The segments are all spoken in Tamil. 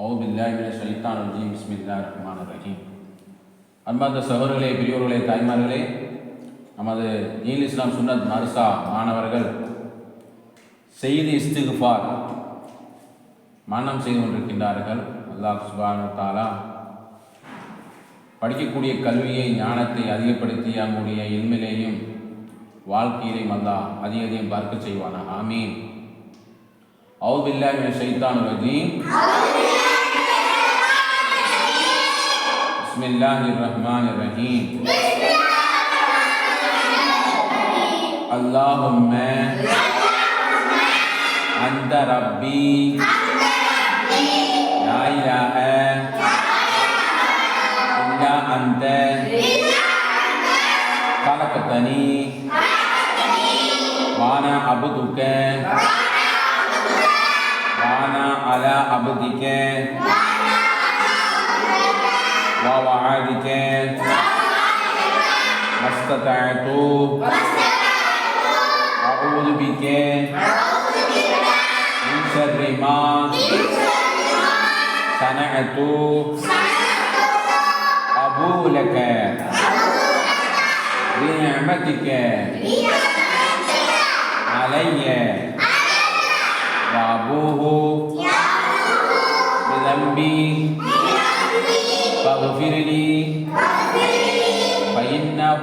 அவுதுபில்லாஹி மினஷ் ஷைத்தானிர் ரஜீம். பிஸ்மில்லாஹிர் ரஹ்மானிர் ரஹீம். அன்பார்ந்த சகோதரர்களே, பெரியோர்களே, தாய்மார்களே, நமது தீன் இஸ்லாம் சுன்னத் மர்சா மாணவர்கள் செய்தி இஸ்திக்ஃபார் மரணம் செய்து கொண்டிருக்கின்றார்கள். அல்லாஹ் சுப்ஹானஹு வ தஆலா படிக்கக்கூடிய கல்வியை, ஞானத்தை அதிகப்படுத்தி நம்முடைய இல்மிலேயும் வாழ்க்கையிலையும் அல்லாஹ் அதிகம் பார்க்க செய்வானா. ஆமீன். அவுதுபில்லாஹி மினஷ் ஷைத்தானிர் ரஜீம். பிஸ்மில்லாஹிர் ரஹ்மானிர் ரஹீம். அல்லாஹும்ம அன்த ரப்பி லா இலாஹ இல்லா அன்த கலக்தனி வானா அபுதுக வானா அலா அபுதிக வவஅதிக மஸ்ததஅது அஊது பிக மின் ஷர்ரி மா ஸனஅது அபூ லக பிநிஅமதிக அலைய வஅபூஹு பிதம்பி فاغفر لي فإنه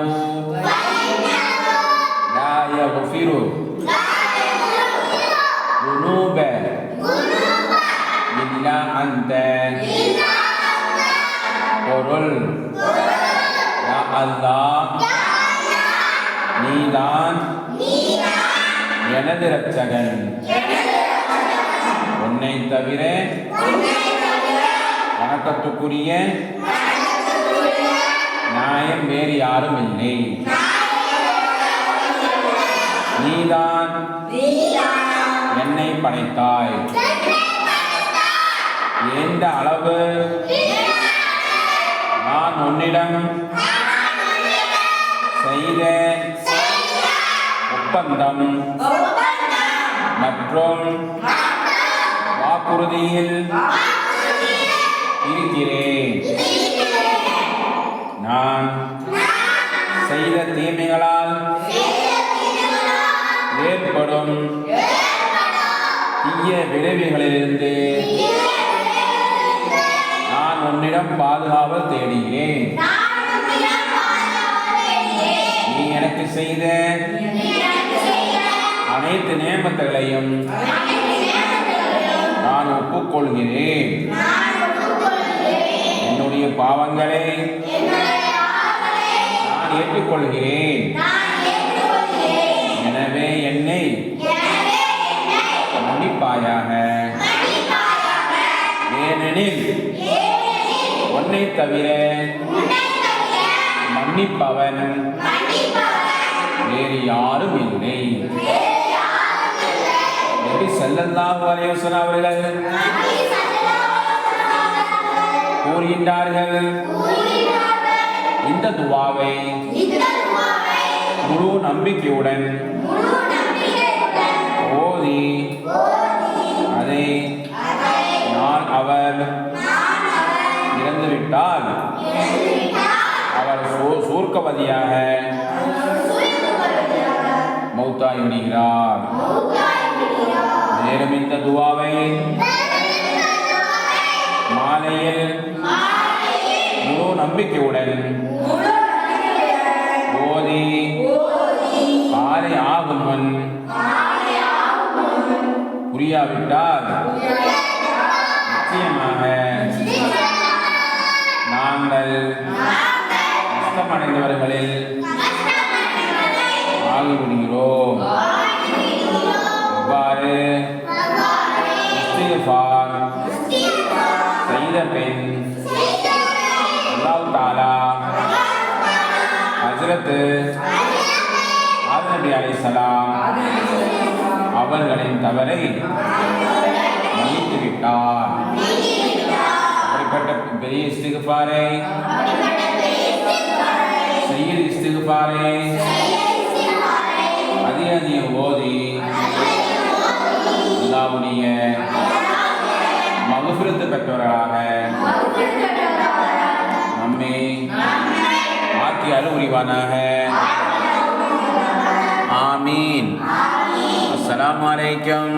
لا يغفر الذنوب إلا أنت. பொருள், யா அல்லாஹ், நீதான் எனது இரட்சகன், உன்னை தவிர வணக்கத்துக்குரிய நியாயம் வேறு யாரும் இல்லை. நீதான் என்னை படைத்தாய். எந்த அளவு நான் உன்னிடம் செய்த ஒப்பந்தம் மற்றும் வாக்குறுதியில் இருக்கிறேன். நான் செய்த தீமைகளால் ஏற்படும் தீய விளைவுகளிலிருந்து நான் உன்னிடம் பாதுகாப்பு தேடுகிறேன். நீ எனக்கு செய்த அனைத்து நியமத்துகளையும் நான் ஒப்புக்கொள்கிறேன். என்னுடைய பாவங்களை நான் ஏற்றுக்கொள்கிறேன். எனவே என்னை மன்னிப்பாயாக. ஏனெனில் உன்னை தவிர மன்னிப்பவன் வேறு யாரும் இல்லை. நபி ஸல்லல்லாஹு அலைஹி வஸல்லம் அவர்கள் கூறுகின்றார்கள், இந்த துவாவை முழு நம்பிக்கையுடன் ஓதி அதை அவர் இறந்துவிட்டால் அவர் சூர்க்கவதியாக மௌத்தாகி விடுகிறார். மேலும் இந்த துவாவை மாலையில் முழு நம்பிக்கையுடன் ஓதி காலை ஆகும் முன் புரியாவிட்டால் நிச்சயமாக நாங்கள் நஷ்டமடைந்தவர்களில் ஆகிவிடுகிறோம். இவ்வாறு இஸ்திக்ஃபார் செய்த பின் அல்லாஹ் தஆலா ஹஜ்ரத் ஆதம் நபி அலைஹிஸ்ஸலாம் அவர்களின் தவறை மன்னித்து விட்டார். அப்படிப்பட்ட பெரிய இஸ்திக்ஃபாரை, சய்யித் இஸ்திக்ஃபாரை அதிகம் ஓதி அல்லாஹ்வுடைய மஃபிரத்து பெற்றவர்களாக நம்மை ஆக்கி அருள்புரிவானாக. ஆமீன். அஸ்ஸலாமு அலைக்கும்.